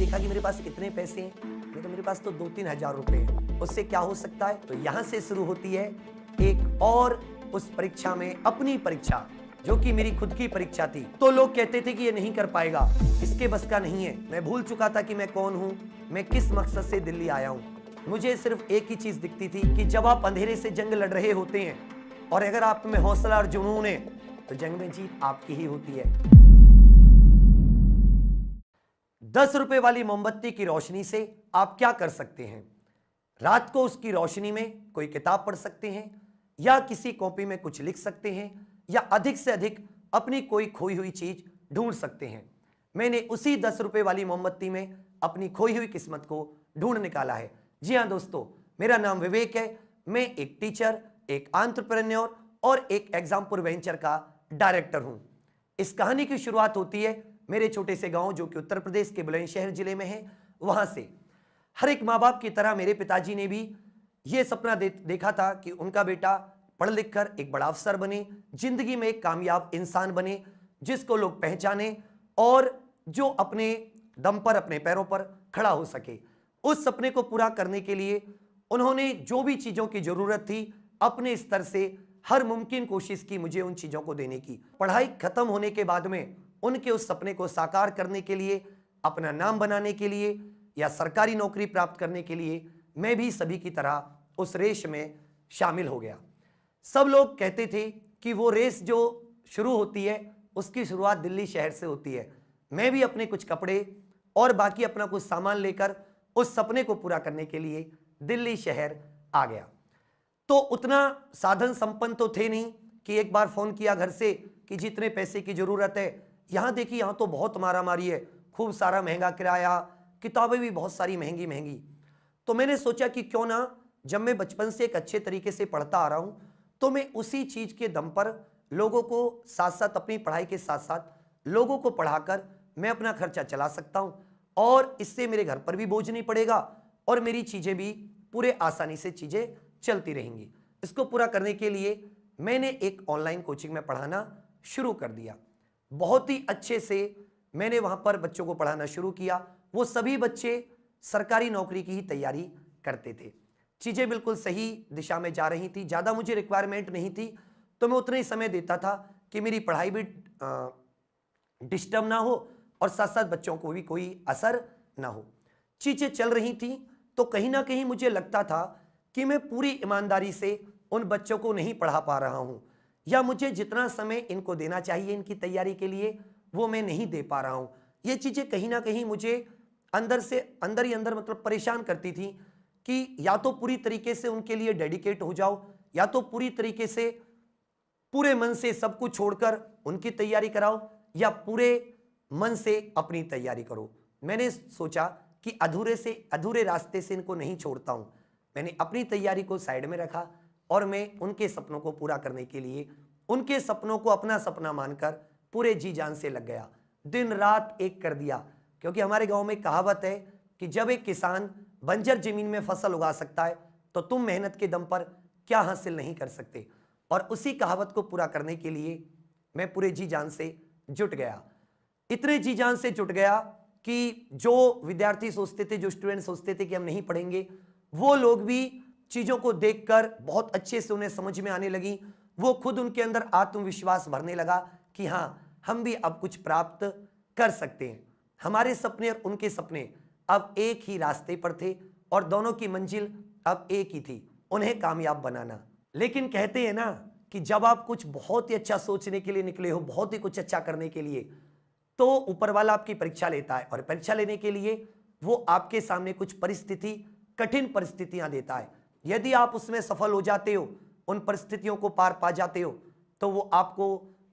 देखा कि मेरे पास कितने पैसे हैं, तो मेरे पास तो 2-3 हजार रुपए हैं, उससे क्या हो सकता है। तो यहां से शुरू होती है एक और उस परीक्षा में अपनी परीक्षा, जो कि मेरी खुद की परीक्षा थी। तो लोग कहते थे कि ये नहीं कर पाएगा, इसके बस का नहीं है। मैं भूल चुका था कि मैं कौन हूं, मैं किस मकसद से दिल्ली आया हूं। मुझे सिर्फ एक ही चीज दिखती थी कि जब आप अंधेरे से जंग लड़ रहे होते हैं और अगर आप में हौसला और जुनून है तो जंग में जीत आपकी ही होती है। 10 रुपए वाली मोमबत्ती की रोशनी से आप क्या कर सकते हैं? रात को उसकी रोशनी में कोई किताब पढ़ सकते हैं, या किसी कॉपी में कुछ लिख सकते हैं, या अधिक से अधिक अपनी कोई खोई हुई चीज ढूंढ सकते हैं। मैंने उसी 10 रुपए वाली मोमबत्ती में अपनी खोई हुई किस्मत को ढूंढ निकाला है। जी हां दोस्तों, मेरा नाम विवेक है। मैं एक टीचर, एक एंटरप्रेन्योर और एक एग्जामपुर वेंचर का डायरेक्टर हूं। इस कहानी की शुरुआत होती है मेरे छोटे से गांव, जो कि उत्तर प्रदेश के बुलंदशहर जिले में है, वहां से। हर एक माँ बाप की तरह मेरे पिताजी ने भी यह सपना देखा था कि उनका बेटा पढ़ लिख कर एक बड़ा अफसर बने, जिंदगी में एक कामयाब इंसान बने, जिसको लोग पहचाने और जो अपने दम पर, अपने पैरों पर खड़ा हो सके। उस सपने को पूरा करने के लिए उन्होंने जो भी चीजों की जरूरत थी अपने स्तर से हर मुमकिन कोशिश की मुझे उन चीजों को देने की। पढ़ाई खत्म होने के बाद में उनके उस सपने को साकार करने के लिए, अपना नाम बनाने के लिए या सरकारी नौकरी प्राप्त करने के लिए मैं भी सभी की तरह उस रेस में शामिल हो गया। सब लोग कहते थे कि वो रेस जो शुरू होती है उसकी शुरुआत दिल्ली शहर से होती है। मैं भी अपने कुछ कपड़े और बाकी अपना कुछ सामान लेकर उस सपने को पूरा करने के लिए दिल्ली शहर आ गया। तो उतना साधन संपन्न तो थे नहीं कि एक बार फोन किया घर से कि जितने पैसे की जरूरत है, यहां देखिए यहां तो बहुत मारामारी है, खूब सारा महंगा किराया, किताबें भी बहुत सारी महंगी महंगी। तो मैंने सोचा कि क्यों ना, जब मैं बचपन से एक अच्छे तरीके से पढ़ता आ रहा हूं तो मैं उसी चीज के दम पर लोगों को साथ साथ, अपनी पढ़ाई के साथ साथ लोगों को पढ़ाकर मैं अपना खर्चा चला सकता हूं और इससे मेरे घर पर भी बोझ नहीं पड़ेगा और मेरी चीजें भी पूरे आसानी से चीजें चलती रहेंगी। इसको पूरा करने के लिए मैंने एक ऑनलाइन कोचिंग में पढ़ाना शुरू कर दिया। बहुत ही अच्छे से मैंने वहां पर बच्चों को पढ़ाना शुरू किया। वो सभी बच्चे सरकारी नौकरी की ही तैयारी करते थे। चीजें बिल्कुल सही दिशा में जा रही थी, ज्यादा मुझे रिक्वायरमेंट नहीं थी, तो मैं उतना ही समय देता था कि मेरी पढ़ाई भी डिस्टर्ब ना हो और साथ साथ बच्चों को भी कोई असर ना हो। चीजें चल रही थी, तो कहीं ना कहीं मुझे लगता था कि मैं पूरी ईमानदारी से उन बच्चों को नहीं पढ़ा पा रहा हूं, या मुझे जितना समय इनको देना चाहिए इनकी तैयारी के लिए वो मैं नहीं दे पा रहा हूं। ये चीजें कहीं ना कहीं मुझे अंदर से अंदर ही अंदर मतलब परेशान करती थी कि या तो पूरी तरीके से उनके लिए डेडिकेट हो जाओ, या तो पूरी तरीके से पूरे मन से सब कुछ छोड़कर उनकी तैयारी कराओ, या पूरे मन से अपनी तैयारी करो। मैंने सोचा कि अधूरे रास्ते से इनको नहीं छोड़ता हूं। मैंने अपनी तैयारी को साइड में रखा और मैं उनके सपनों को पूरा करने के लिए, उनके सपनों को अपना सपना मानकर पूरे जी जान से लग गया। दिन रात एक कर दिया, क्योंकि हमारे गांव में कहावत है कि जब एक किसान बंजर जमीन में फसल उगा सकता है तो तुम मेहनत के दम पर क्या हासिल नहीं कर सकते। और उसी कहावत को पूरा करने के लिए मैं पूरे जी जान से जुट गया। इतने जी जान से जुट गया कि जो विद्यार्थी सोचते थे, जो स्टूडेंट सोचते थे कि हम नहीं पढ़ेंगे, वो लोग भी चीजों को देखकर बहुत अच्छे से उन्हें समझ में आने लगी। वो खुद, उनके अंदर आत्मविश्वास भरने लगा कि हां, हम भी अब कुछ प्राप्त कर सकते हैं। हमारे सपने और उनके सपने अब एक ही रास्ते पर थे और दोनों की मंजिल अब एक ही थी, उन्हें कामयाब बनाना। लेकिन कहते हैं ना कि जब आप कुछ बहुत ही अच्छा सोचने के लिए निकले हो, बहुत ही कुछ अच्छा करने के लिए, तो ऊपर वाला आपकी परीक्षा लेता है और परीक्षा लेने के लिए वो आपके सामने कुछ कठिन परिस्थितियां देता है। यदि आप उसमें सफल हो जाते हो, उन परिस्थितियों को पार पा जाते हो, तो वो आपको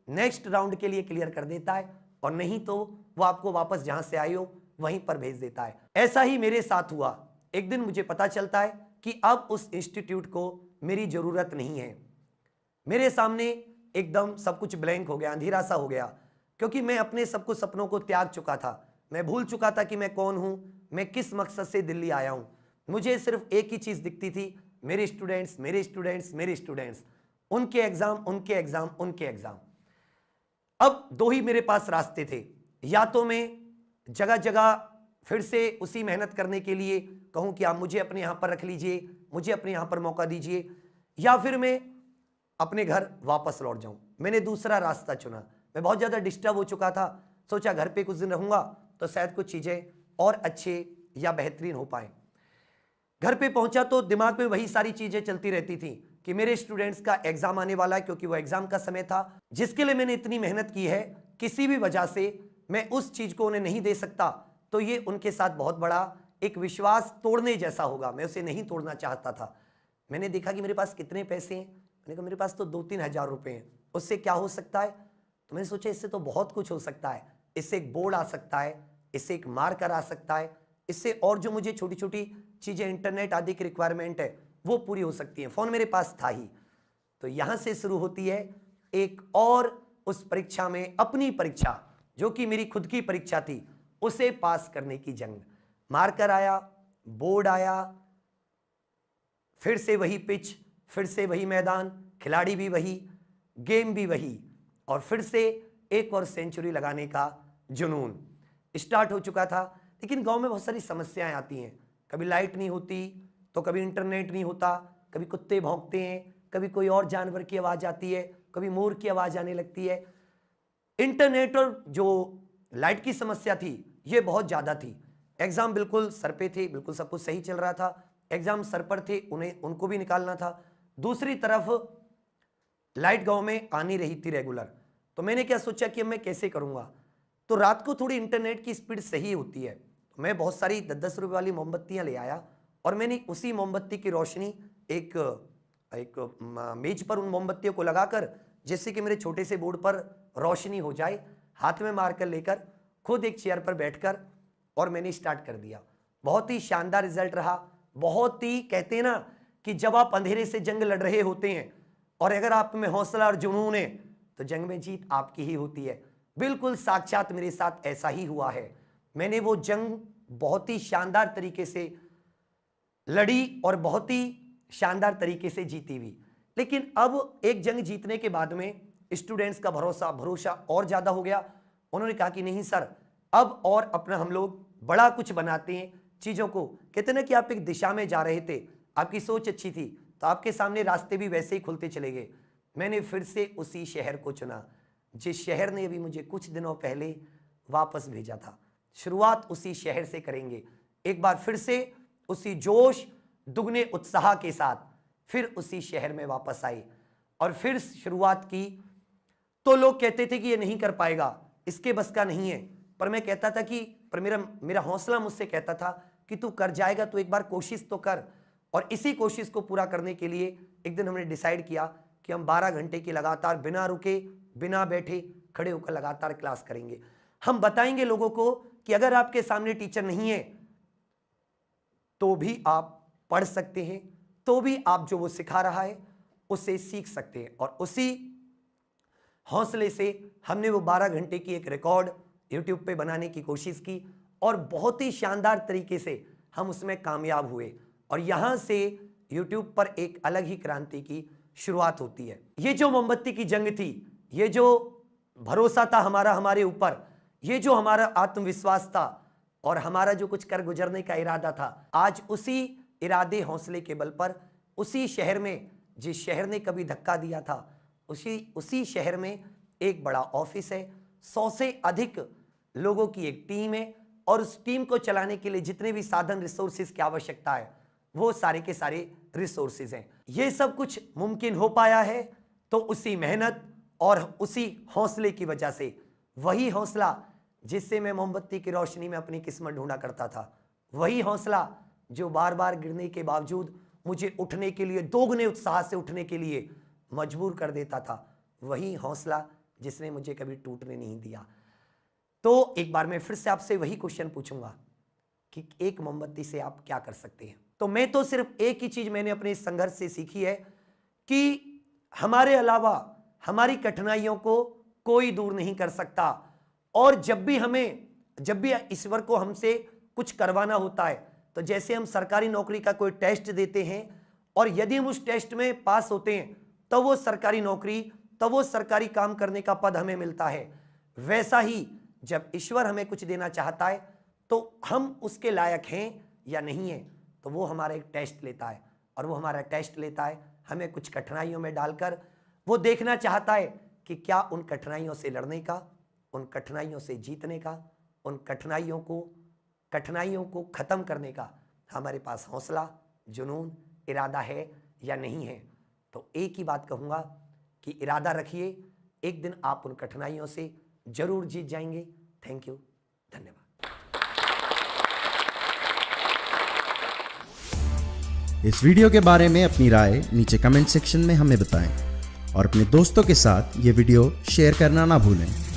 नेक्स्ट राउंड के लिए क्लियर कर देता है, और नहीं तो वो आपको वापस जहां से आए हो वहीं पर भेज देता है। ऐसा ही मेरे साथ हुआ। एक दिन मुझे पता चलता है कि अब उस इंस्टीट्यूट को मेरी जरूरत नहीं है। मेरे सामने एकदम सब कुछ ब्लैंक हो गया, अंधेरा सा हो गया, क्योंकि मैं अपने सब कुछ सपनों को त्याग चुका था। मैं भूल चुका था कि मैं कौन हूं, मैं किस मकसद से दिल्ली आया हूं। मुझे सिर्फ एक ही चीज दिखती थी, मेरे स्टूडेंट्स, मेरे स्टूडेंट्स, मेरे स्टूडेंट्स, उनके एग्जाम, उनके एग्जाम, उनके एग्जाम। अब दो ही मेरे पास रास्ते थे, या तो मैं जगह जगह फिर से उसी मेहनत करने के लिए कहूं कि आप मुझे अपने यहां पर रख लीजिए, मुझे अपने यहां पर मौका दीजिए, या फिर मैं अपने घर वापस लौट जाऊं। मैंने दूसरा रास्ता चुना। मैं बहुत ज्यादा डिस्टर्ब हो चुका था, सोचा घर पे कुछ दिन रहूंगा तो शायद कुछ चीजें और अच्छे या बेहतरीन हो पाए। घर पे पहुंचा तो दिमाग में वही सारी चीजें चलती रहती थी कि मेरे स्टूडेंट्स का एग्जाम आने वाला है, क्योंकि वो एग्जाम का समय था जिसके लिए मैंने इतनी मेहनत की है। किसी भी वजह से मैं उस चीज को उन्हें नहीं दे सकता तो ये उनके साथ बहुत बड़ा एक विश्वास तोड़ने जैसा होगा। मैं उसे नहीं तोड़ना चाहता था। मैंने देखा कि मेरे पास कितने पैसे हैं। मैंने कहा मेरे पास तो 2-3 हज़ार रुपए हैं, उससे क्या हो सकता है। तो मैंने सोचा इससे तो बहुत कुछ हो सकता है। इससे एक बोर्ड आ सकता है, इससे एक मार्कर आ सकता है, इससे और जो मुझे छोटी छोटी चीजें इंटरनेट आदि की रिक्वायरमेंट है वो पूरी हो सकती है। फोन मेरे पास था ही। तो यहां से शुरू होती है एक और उस परीक्षा में, अपनी परीक्षा जो कि मेरी खुद की परीक्षा थी, उसे पास करने की जंग। मार्कर आया, बोर्ड आया, फिर से वही पिच, फिर से वही मैदान, खिलाड़ी भी वही, गेम भी वही, और फिर से एक और सेंचुरी लगाने का जुनून स्टार्ट हो चुका था। लेकिन गांव में बहुत सारी समस्याएं आती हैं। कभी लाइट नहीं होती तो कभी इंटरनेट नहीं होता, कभी कुत्ते भौंकते हैं, कभी कोई और जानवर की आवाज आती है, कभी मोर की आवाज आने लगती है। इंटरनेट और जो लाइट की समस्या थी ये बहुत ज्यादा थी। एग्जाम बिल्कुल सर पे थे, बिल्कुल सब कुछ सही चल रहा था। एग्जाम सर पर थे, उनको भी निकालना था। दूसरी तरफ लाइट गांव में आ नहीं रही थी रेगुलर। तो मैंने क्या सोचा कि अब मैं कैसे करूंगा। तो रात को थोड़ी इंटरनेट की स्पीड सही होती है, तो मैं बहुत सारी 10-10 रुपए वाली मोमबत्तियां ले आया और मैंने उसी मोमबत्ती की रोशनी एक मेज पर उन मोमबत्तियों को लगाकर, जिससे कि मेरे छोटे से बोर्ड पर रोशनी हो जाए, हाथ में मारकर लेकर खुद एक चेयर पर बैठकर और मैंने स्टार्ट कर दिया। बहुत ही शानदार रिजल्ट रहा। बहुत ही, कहते हैं ना कि जब आप अंधेरे से जंग लड़ रहे होते हैं और अगर आप में हौसला और जुनून है तो जंग में जीत आपकी ही होती है। बिल्कुल साक्षात मेरे साथ ऐसा ही हुआ है। मैंने वो जंग बहुत ही शानदार तरीके से लड़ी और बहुत ही शानदार तरीके से जीती भी। लेकिन अब एक जंग जीतने के बाद में स्टूडेंट्स का भरोसा और ज्यादा हो गया। उन्होंने कहा कि नहीं सर, अब और अपना हम लोग बड़ा कुछ बनाते हैं चीजों को। कहते ना कि आप एक दिशा में जा रहे थे, आपकी सोच अच्छी थी, तो आपके सामने रास्ते भी वैसे ही खुलते चले गए। मैंने फिर से उसी शहर को चुना जिस शहर ने अभी मुझे कुछ दिनों पहले वापस भेजा था। शुरुआत उसी शहर से करेंगे। एक बार फिर से उसी जोश, दुगने उत्साह के साथ फिर उसी शहर में वापस आए और फिर शुरुआत की। तो लोग कहते थे कि ये नहीं कर पाएगा, इसके बस का नहीं है। पर मैं कहता था कि मेरा हौसला मुझसे कहता था कि तू कर जाएगा, तो एक बार कोशिश तो कर। और इसी कोशिश को पूरा करने के लिए एक दिन हमने डिसाइड किया कि हम 12 घंटे की लगातार बिना रुके, बिना बैठे, खड़े होकर लगातार क्लास करेंगे। हम बताएंगे लोगों को कि अगर आपके सामने टीचर नहीं है तो भी आप पढ़ सकते हैं, तो भी आप जो वो सिखा रहा है उसे सीख सकते हैं। और उसी हौसले से हमने वो 12 घंटे की एक रिकॉर्ड YouTube पे बनाने की कोशिश की और बहुत ही शानदार तरीके से हम उसमें कामयाब हुए। और यहां से YouTube पर एक अलग ही क्रांति की शुरुआत होती है। ये जो मोमबत्ती की जंग थी, ये जो भरोसा था हमारा हमारे ऊपर, ये जो हमारा आत्मविश्वास था और हमारा जो कुछ कर गुजरने का इरादा था, आज उसी इरादे, हौसले के बल पर उसी शहर में, जिस शहर ने कभी धक्का दिया था, उसी शहर में एक बड़ा ऑफिस है, 100 से अधिक लोगों की एक टीम है और उस टीम को चलाने के लिए जितने भी साधन, रिसोर्सेज की आवश्यकता है, वो सारे के सारे रिसोर्सेज हैं। ये सब कुछ मुमकिन हो पाया है तो उसी मेहनत और उसी हौसले की वजह से। वही हौसला जिससे मैं मोमबत्ती की रोशनी में अपनी किस्मत ढूंढा करता था, वही हौसला जो बार बार गिरने के बावजूद मुझे उठने के लिए, दोगुने उत्साह से उठने के लिए मजबूर कर देता था, वही हौसला जिसने मुझे कभी टूटने नहीं दिया। तो एक बार मैं फिर से आपसे वही क्वेश्चन पूछूंगा कि एक मोमबत्ती से आप क्या कर सकते हैं। तो मैं तो सिर्फ एक ही चीज मैंने अपने संघर्ष से सीखी है कि हमारे अलावा हमारी कठिनाइयों को कोई दूर नहीं कर सकता। और जब भी ईश्वर को हमसे कुछ करवाना होता है, तो जैसे हम सरकारी नौकरी का कोई टेस्ट देते हैं और यदि हम उस टेस्ट में पास होते हैं तो वो सरकारी नौकरी, तो वो सरकारी काम करने का पद हमें मिलता है। वैसा ही जब ईश्वर हमें कुछ देना चाहता है तो हम उसके लायक हैं या नहीं हैं, तो वो हमारा एक टेस्ट लेता है। और वो हमारा टेस्ट लेता है हमें कुछ कठिनाइयों में डालकर। वो देखना चाहता है कि क्या उन कठिनाइयों से लड़ने का, उन कठिनाइयों से जीतने का, उन कठिनाइयों को ख़त्म करने का हमारे पास हौसला, जुनून, इरादा है या नहीं है। तो एक ही बात कहूँगा कि इरादा रखिए, एक दिन आप उन कठिनाइयों से जरूर जीत जाएंगे। थैंक यू, धन्यवाद। इस वीडियो के बारे में अपनी राय नीचे कमेंट सेक्शन में हमें बताएं और अपने दोस्तों के साथ ये वीडियो शेयर करना ना भूलें।